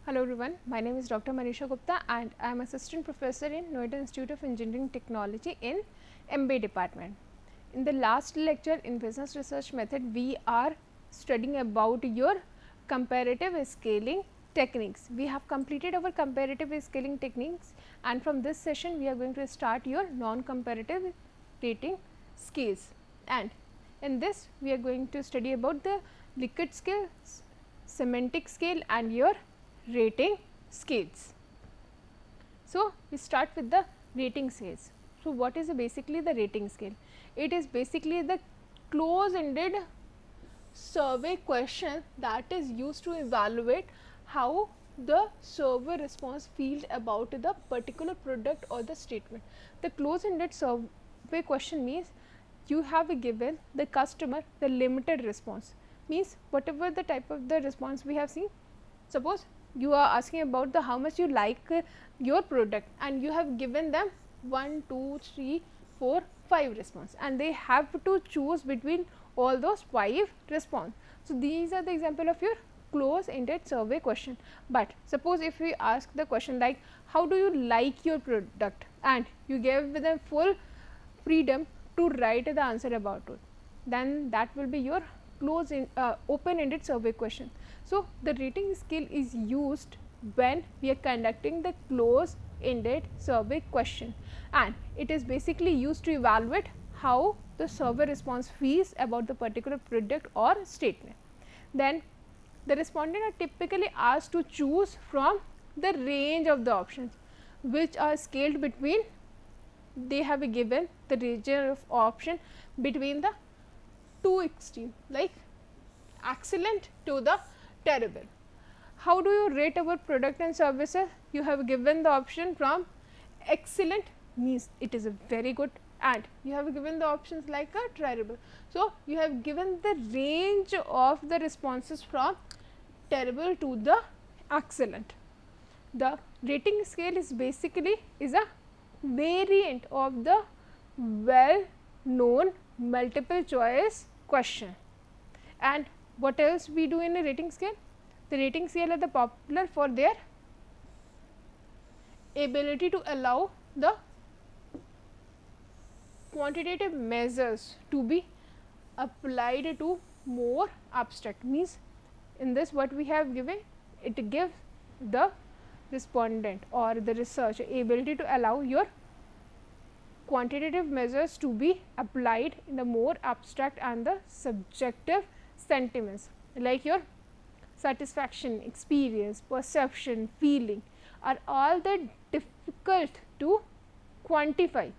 Hello everyone, my name is Dr. Manisha Gupta and I am Assistant Professor in Noida Institute of Engineering Technology in MBA department. In the last lecture in business research method, we are studying about your comparative scaling techniques. We have completed our comparative scaling techniques and from this session we are going to start your non-comparative rating scales, and in this we are going to study about the Likert scale, semantic scale and your rating scales. So, we start with the rating scales. So, what is basically the rating scale? It is basically the close-ended survey question that is used to evaluate how the survey response feels about the particular product or the statement. The close-ended survey question means you have given the customer the limited response, means whatever the type of the response we have seen. Suppose you are asking about the how much you like your product and you have given them 1, 2, 3, 4, 5 response and they have to choose between all those 5 response. So, these are the example of your close ended survey question. But suppose if we ask the question like how do you like your product and you give them full freedom to write the answer about it, then that will be your close in open ended survey question. So, the rating scale is used when we are conducting the close ended survey question, and it is basically used to evaluate how the survey response feels about the particular product or statement. Then the respondent are typically asked to choose from the range of the options which are scaled between, they have given the region of option between the two extreme like excellent to the terrible. How do you rate our product and services? You have given the option from excellent means it is a very good, and you have given the options like a terrible. So, you have given the range of the responses from terrible to the excellent. The rating scale is basically is a variant of the well known multiple choice question. And what else we do in a rating scale? The rating scale are the popular for their ability to allow the quantitative measures to be applied to more abstract, means in this what we have given, it gives the respondent or the researcher ability to allow your quantitative measures to be applied in the more abstract and the subjective sentiments like your satisfaction, experience, perception, feeling are all the difficult to quantify.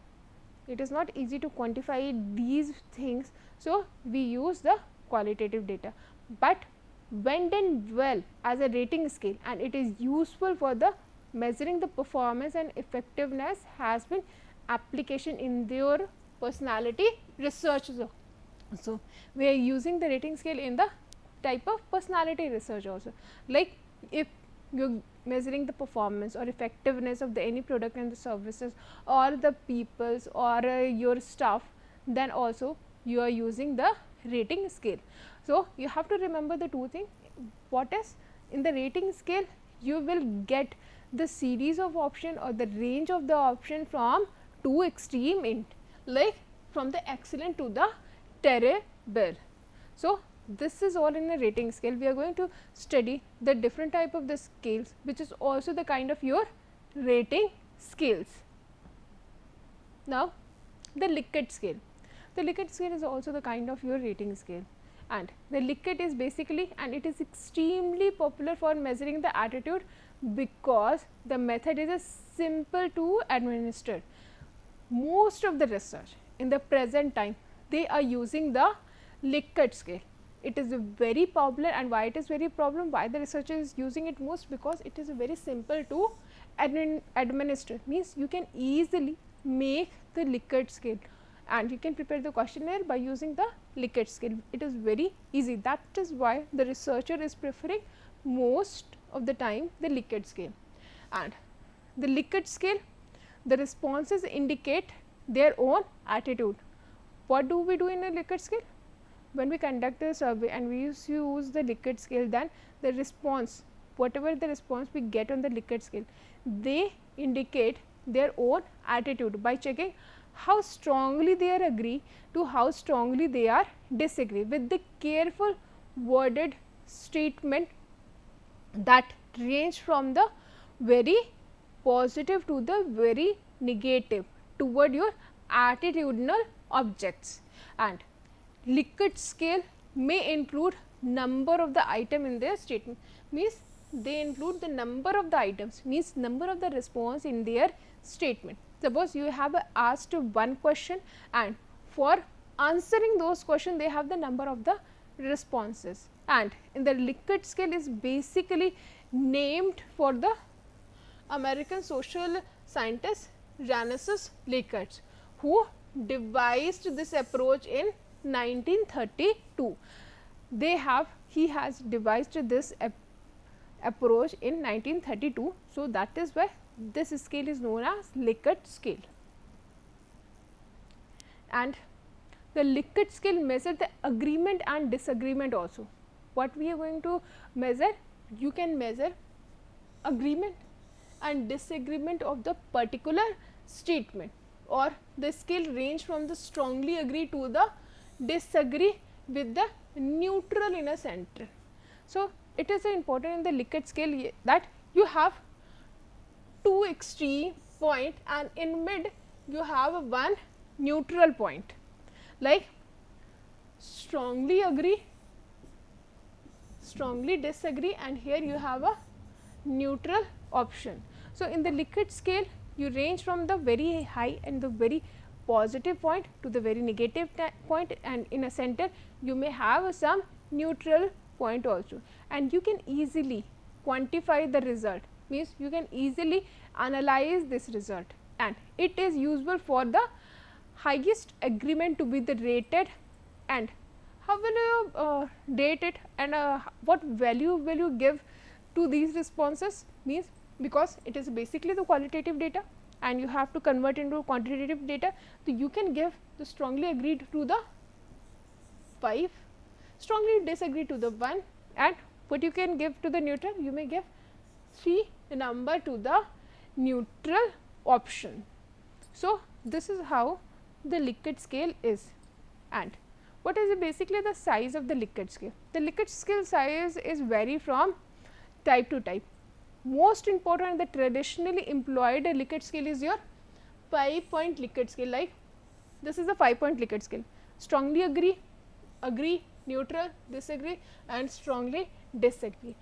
It is not easy to quantify these things. So, we use the qualitative data, but when done well as a rating scale and it is useful for the measuring the performance and effectiveness has been application in their personality research. So, we are using the rating scale in the type of personality research also, like if you are measuring the performance or effectiveness of the any product and the services or the peoples or your staff, then also you are using the rating scale. So, you have to remember the two things. What is in the rating scale, you will get the series of option or the range of the option from two extreme end, like from the excellent to the terrible. So, this is all in a rating scale. We are going to study the different type of the scales which is also the kind of your rating scales. Now, the Likert scale. The Likert scale is also the kind of your rating scale, and the Likert is basically, and it is extremely popular for measuring the attitude because the method is a simple to administer. Most of the research in the present time, they are using the Likert scale. It is very popular, and why it is very popular, why the researcher is using it most, because it is very simple to administer, means you can easily make the Likert scale and you can prepare the questionnaire by using the Likert scale. It is very easy, that is why the researcher is preferring most of the time the Likert scale. And the Likert scale, the responses indicate their own attitude. What do we do in a Likert scale? When we conduct a survey and we use the Likert scale, then the response whatever the response we get on the Likert scale, they indicate their own attitude by checking how strongly they are agree to how strongly they are disagree, with the careful worded statement that range from the very positive to the very negative toward your attitudinal objects. And Likert scale may include number of the item in their statement, means they include the number of the items, means number of the response in their statement. Suppose you have asked one question, and for answering those questions they have the number of the responses. And in the Likert scale is basically named for the American social scientist Renesas Likert, who devised this approach in 1932. He has devised this approach in 1932. So, that is why this scale is known as Likert scale. And the Likert scale measures the agreement and disagreement also. What we are going to measure? You can measure agreement and disagreement of the particular statement, or the scale range from the strongly agree to the disagree with the neutral in a center. So, it is important in the Likert scale that you have two extreme point and in mid you have one neutral point, like strongly agree, strongly disagree, and here you have a neutral option. So, in the Likert scale you range from the very high and the very positive point to the very negative point, and in a center you may have some neutral point also, and you can easily quantify the result, means you can easily analyze this result, and it is useful for the highest agreement to be the rated. And how will you rate it, and what value will you give to these responses? Means because it is basically the qualitative data and you have to convert into quantitative data. So, you can give the strongly agreed to the 5, strongly disagree to the 1, and what you can give to the neutral, you may give 3 number to the neutral option. So, this is how the Likert scale is. And what is basically the size of the Likert scale? The Likert scale size is vary from type to type. Most important and the traditionally employed Likert scale is your 5-point Likert scale. Like this is the 5-point Likert scale: strongly agree, agree, neutral, disagree, and strongly disagree.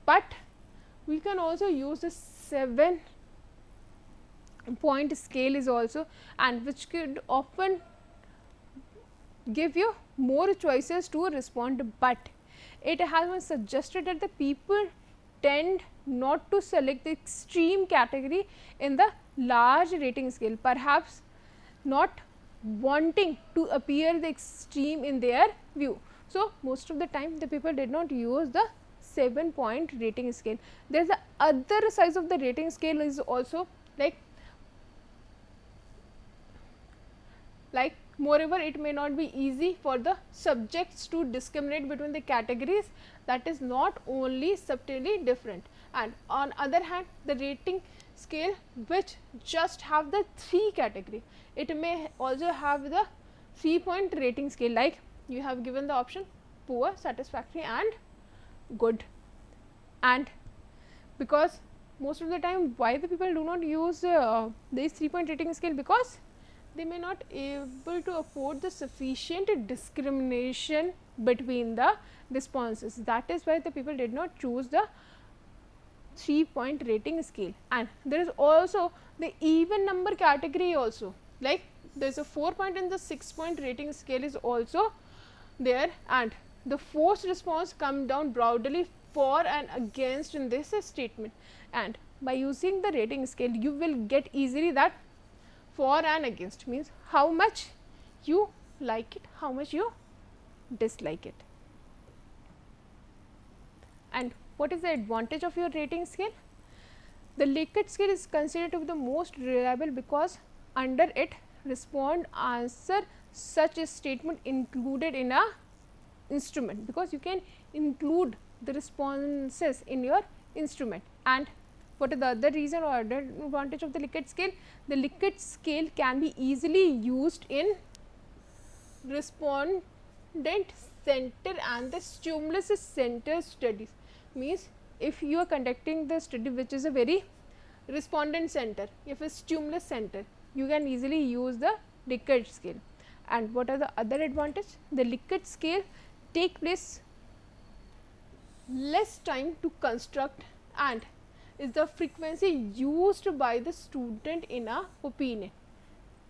But we can also use the 7-point scale is also, and which could often give you more choices to respond, but it has been suggested that the people tend not to select the extreme category in the large rating scale, perhaps not wanting to appear the extreme in their view. So, most of the time the people did not use the 7-point rating scale. There is the other size of the rating scale is also like moreover it may not be easy for the subjects to discriminate between the categories, that is not only subtly different. And on other hand, the rating scale which just have the 3 category, it may also have the 3-point rating scale, like you have given the option poor, satisfactory and good. And because most of the time why the people do not use this 3-point rating scale, because they may not able to afford the sufficient discrimination between the responses. That is why the people did not choose the 3-point rating scale. And there is also the even number category also, like there is a 4-point and the 6-point rating scale is also there, and the forced response come down broadly for and against in this statement. And by using the rating scale you will get easily that for and against means how much you like it, how much you dislike it. And what is the advantage of your rating scale? The Likert scale is considered to be the most reliable because under it respond answer such a statement included in a instrument, because you can include the responses in your instrument. And what is the other reason or other advantage of the Likert scale? The Likert scale can be easily used in respondent center and the stimulus center studies. Means if you are conducting the study which is a very respondent center, if a stimulus center, you can easily use the Likert scale. And what are the other advantage? The Likert scale take place less time to construct and is the frequency used by the student in a opinion,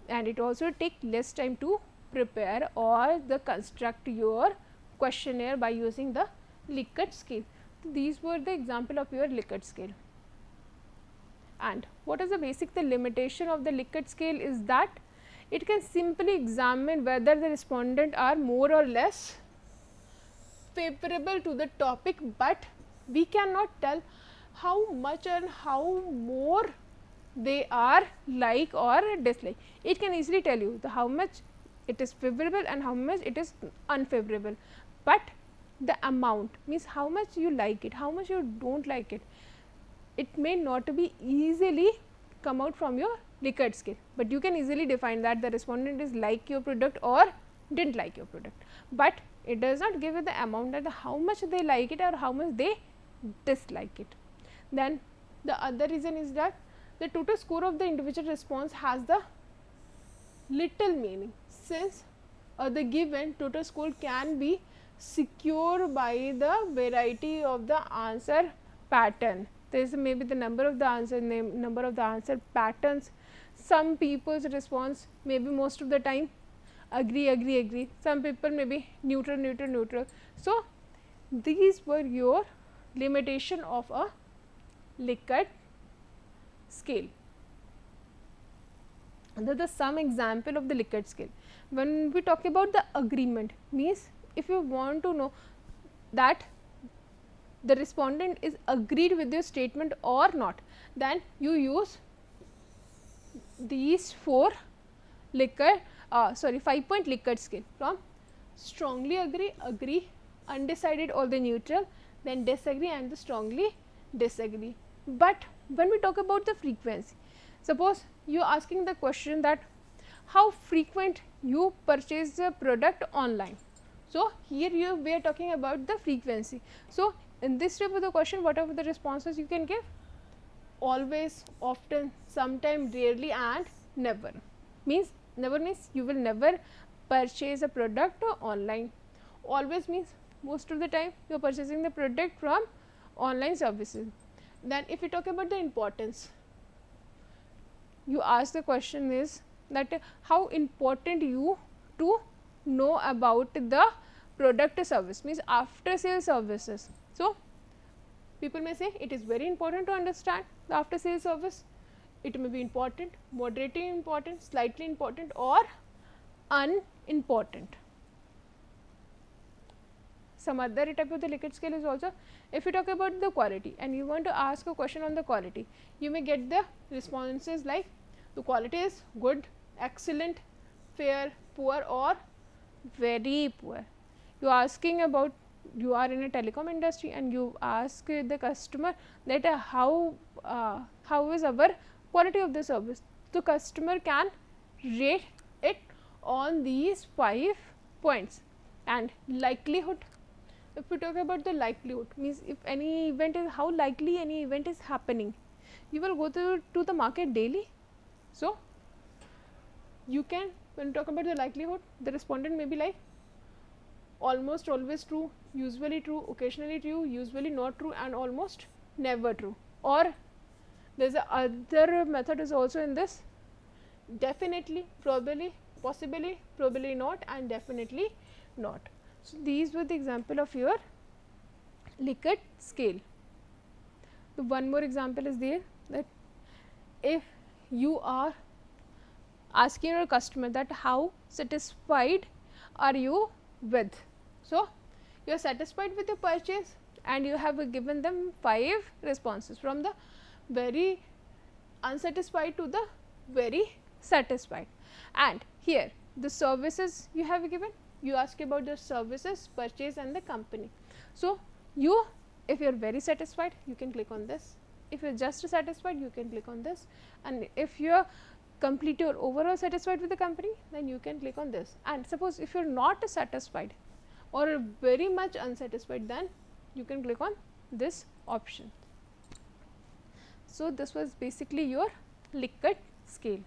and it also take less time to prepare or the construct your questionnaire by using the Likert scale. So, these were the example of your Likert scale. And what is the basic the limitation of the Likert scale is that it can simply examine whether the respondent are more or less favorable to the topic, but we cannot tell how much and how more they are like or dislike. It can easily tell you the how much it is favorable and how much it is unfavorable, but the amount means how much you like it, how much you don't like it, it may not be easily come out from your Likert scale, but you can easily define that the respondent is like your product or didn't like your product, but it does not give you the amount that how much they like it or how much they dislike it. Then the other reason is that the total score of the individual response has the little meaning, since the given total score can be secured by the variety of the answer pattern. There is maybe the number of the answer name, number of the answer patterns. Some people's response maybe most of the time agree, agree, agree. Some people maybe neutral, neutral, neutral. So, these were your limitation of a Likert scale. There are some example of the Likert scale. When we talk about the agreement, means if you want to know that the respondent is agreed with your statement or not, then you use these 4 Likert 5-point Likert scale, from strongly agree, agree, undecided or the neutral, then disagree and the strongly disagree. But when we talk about the frequency, suppose you are asking the question that how frequent you purchase the product online. So, here we are talking about the frequency. So, in this type of the question, what are the responses you can give? Always, often, sometime, rarely and never. Means never means you will never purchase a product online. Always means most of the time you are purchasing the product from online services. Then if we talk about the importance, you ask the question is that how important you to know about the product service, means after sale services. So, people may say it is very important to understand the after sale service. It may be important, moderately important, slightly important or unimportant. Some other type of the Likert scale is also, if you talk about the quality and you want to ask a question on the quality, you may get the responses like the quality is good, excellent, fair, poor or very poor. You are asking about, you are in a telecom industry and you ask the customer that how is our quality of the service. The customer can rate it on these 5 points. And likelihood, if we talk about the likelihood, means if any event is, how likely any event is happening, you will go to the market daily. So, you can, when you talk about the likelihood, the respondent may be like almost always true, usually true, occasionally true, usually not true and almost never true. Or there is a other method is also in this, definitely, probably, possibly, probably not and definitely not. So, these were the example of your Likert scale. The one more example is there, that if you are asking your customer that how satisfied are you with. So, you are satisfied with your purchase and you have given them 5 responses from the very unsatisfied to the very satisfied. And here the services you have given, you ask about the services, purchase and the company. So, you if you are very satisfied, you can click on this. If you are just satisfied, you can click on this, and if you are complete or overall satisfied with the company, then you can click on this. And suppose if you are not satisfied or very much unsatisfied, then you can click on this option. So, this was basically your Likert scale.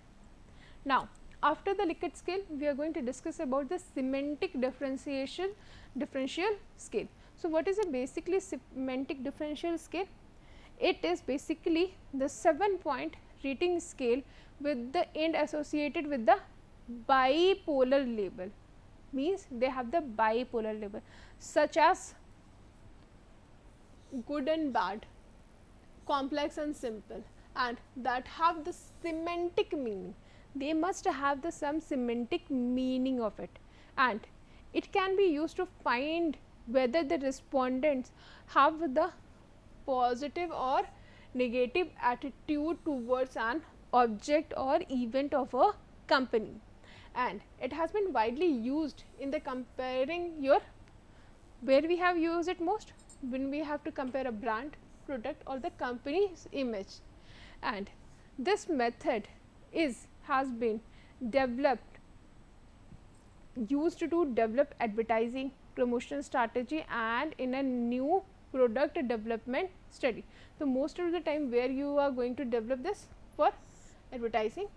Now, after the Likert scale, we are going to discuss about the semantic differential scale. So, what is a basically semantic differential scale? It is basically the 7-point rating scale with the end associated with the bipolar label, means they have the bipolar label, such as good and bad, complex and simple, and that have the semantic meaning. They must have the some semantic meaning of it, and it can be used to find whether the respondents have the positive or negative attitude towards an object or event of a company. And it has been widely used in the comparing your, where we have used it most, when we have to compare a brand, product or the company's image. And this method has been developed, used to develop advertising, promotion strategy and in a new product development study. So, most of the time where you are going to develop this for advertising,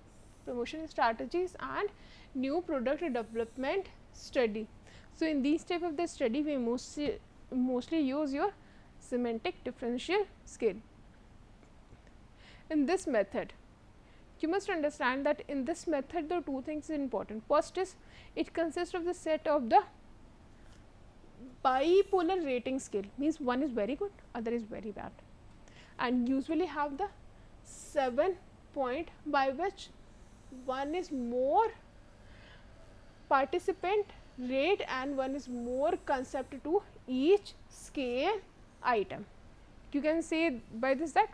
promotion strategies and new product development study. So, in these type of the study, we mostly use your semantic differential scale. In this method, you must understand that in this method the two things are important. First is, it consists of the set of the bipolar rating scale, means one is very good, other is very bad, and usually have the 7 point by which one is more participant rate and one is more concept to each scale item. You can say by this that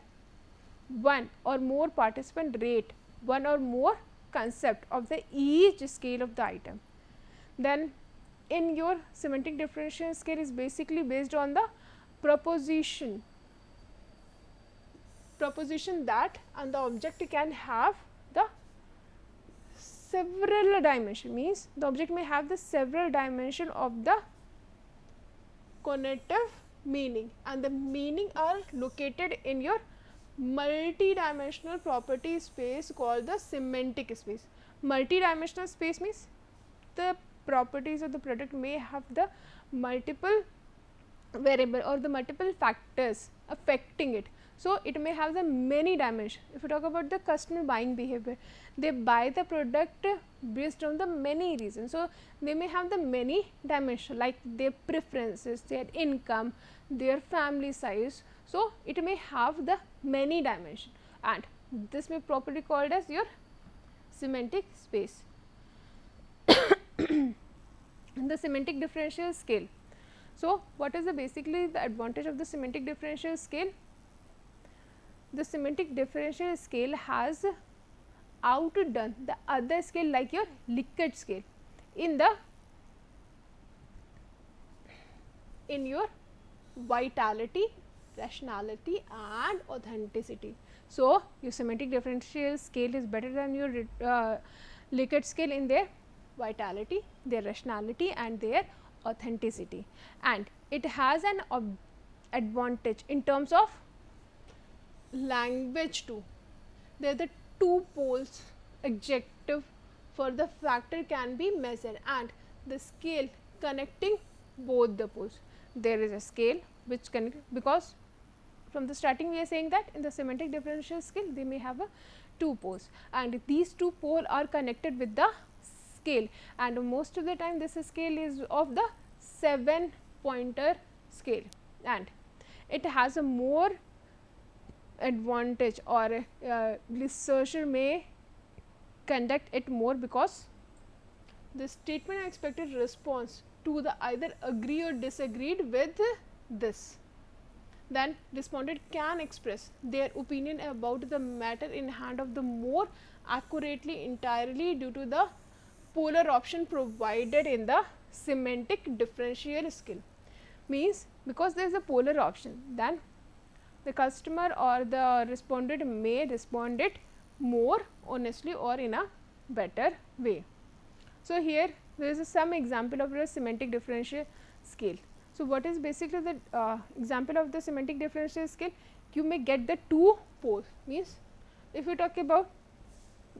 one or more participant rate, one or more concept of the each scale of the item. Then in your semantic differential scale is basically based on the proposition that and the object can have the several dimension, means the object may have the several dimension of the connotative meaning, and the meaning are located in your multi-dimensional property space called the semantic space. Multi-dimensional space means the properties of the product may have the multiple variable or the multiple factors affecting it. So, it may have the many dimensions. If you talk about the customer buying behavior, they buy the product based on the many reasons. So, they may have the many dimensions like their preferences, their income, their family size. So, it may have the many dimensions, and this may be properly called as your semantic space. The semantic differential scale. So, what is basically the advantage of the semantic differential scale? The semantic differential scale has outdone the other scale like your Likert scale in your vitality, rationality and authenticity. So, your semantic differential scale is better than your Likert scale in their vitality, their rationality and their authenticity, and it has an advantage in terms of language too. There are the two poles adjective for the factor can be measured and the scale connecting both the poles. There is a scale which connect, because from the starting we are saying that in the semantic differential scale they may have a two poles, and these two poles are connected with the scale, and most of the time this scale is of the 7-pointer scale, and it has a more advantage, or researcher may conduct it more because the statement and expected response to the either agree or disagreed with this. Then respondent can express their opinion about the matter in hand of the more accurately entirely due to the polar option provided in the semantic differential scale. means because there is a polar option, then the customer or the respondent may respond it more honestly or in a better way. So, here there is some example of a semantic differential scale. So, what is basically the example of the semantic differential scale? You may get the two poles, means if you talk about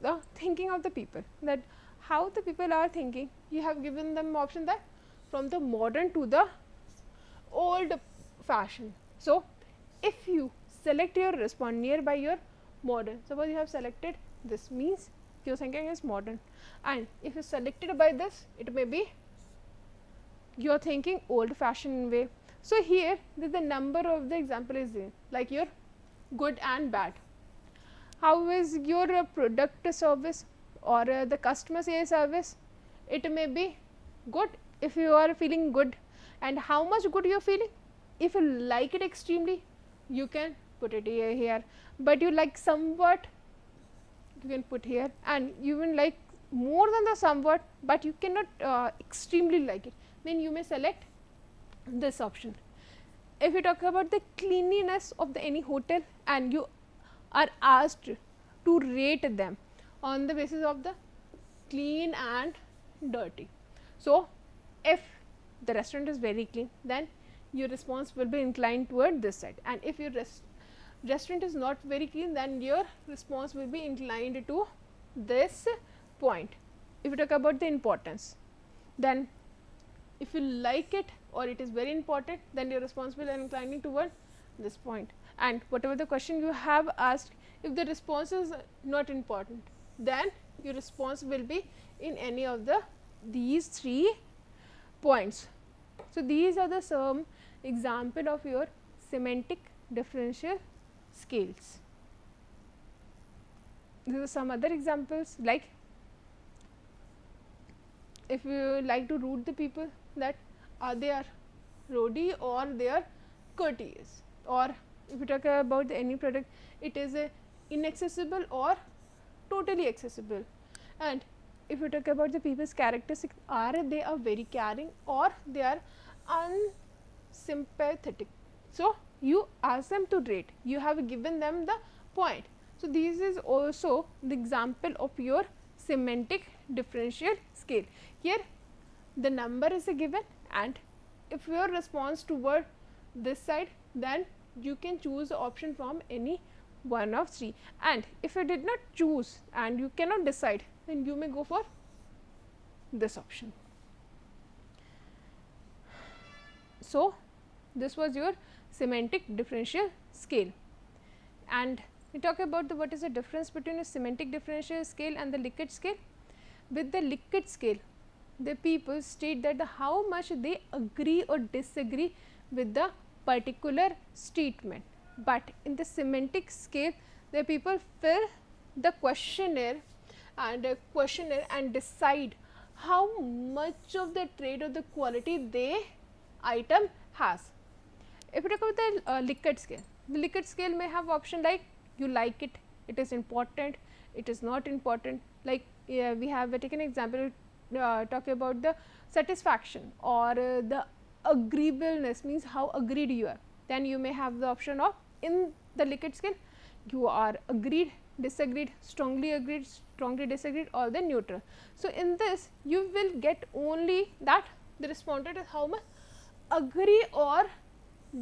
the thinking of the people, that how the people are thinking, you have given them option that from the modern to the old fashion. So, if you select your response nearby your modern, suppose you have selected this, means your thinking is modern, and if you selected by this, it may be you are thinking old fashioned way. So, here the number of the example is there, like your good and bad. How is your product service or the customer service? It may be good if you are feeling good, and how much good you are feeling. If you like it extremely, you can put it here, but you like somewhat, you can put here, and you will like more than the somewhat, but you cannot extremely like it, then you may select this option. If you talk about the cleanliness of the any hotel and you are asked to rate them on the basis of the clean and dirty. So, if the restaurant is very clean, then your response will be inclined toward this side, and if your restaurant is not very clean, then your response will be inclined to this point. If you talk about the importance, then if you like it or it is very important, then your response will be inclining toward this point. And whatever the question you have asked, if the response is not important, then your response will be in any of these 3 points. So, these are the some example of your semantic differential scales. These are some other examples, like if you like to root the people, that are they are rowdy or they are courteous, or if you talk about any product, it is inaccessible or totally accessible. And if you talk about the people's characteristics, are they are very caring or they are unsympathetic. So, you ask them to rate, you have given them the point. So, this is also the example of your semantic differential scale. Here the number is a given, and if your response toward this side, then you can choose the option from any one of 3, and if you did not choose and you cannot decide, then you may go for this option. So, this was your semantic differential scale. And we talk about the what is the difference between a semantic differential scale and the Likert scale. With the Likert scale, the people state that the how much they agree or disagree with the particular statement, but in the semantic scale, the people fill the questionnaire and decide how much of the trait or the quality the item has. If you talk about the Likert scale, the Likert scale may have option like you like it, it is important, it is not important. Like we have taken example talking about the satisfaction or the agreeableness, means how agreed you are. Then you may have the option of in the Likert scale, you are agreed, disagreed, strongly disagreed, or the neutral. So, in this you will get only that the respondent is how much agree or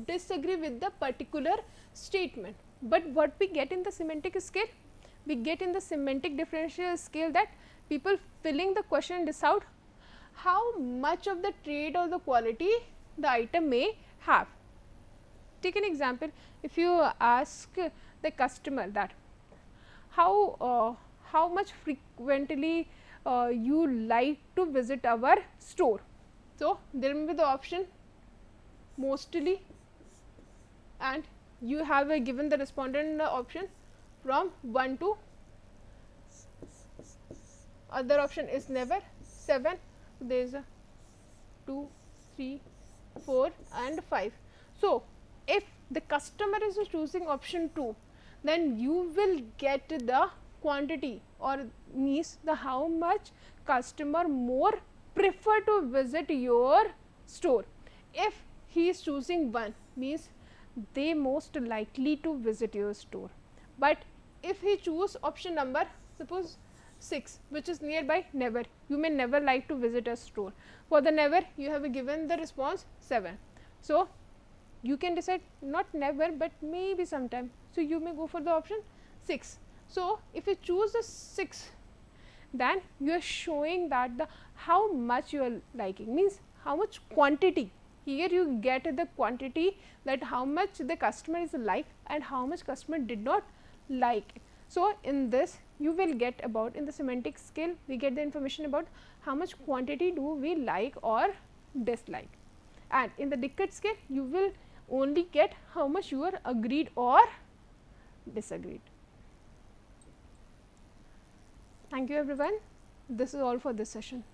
disagree with the particular statement. But what we get in the semantic scale? We get in the semantic differential scale that people filling the question decide how much of the trait or the quality the item may have. Take an example, if you ask the customer that how much frequently you like to visit our store. So, there may be the option mostly, and you have given the respondent option from 1 to other option is never 7. So, there is a 2, 3, 4 and 5. So, if the customer is choosing option 2, then you will get the quantity or means the how much customer more prefer to visit your store. If he is choosing 1 means they most likely to visit your store. But if he choose option number suppose 6 which is nearby, never, you may never like to visit a store. For the never you have given the response 7. So, you can decide not never, but maybe sometime. So, you may go for the option 6. So, if you choose the 6, then you are showing that the how much you are liking, means how much quantity. Here you get the quantity, that how much the customer is like and how much customer did not like it. So, in this you will get about, in the semantic scale we get the information about how much quantity do we like or dislike, and in the Likert scale you will only get how much you are agreed or disagreed. Thank you everyone. This is all for this session.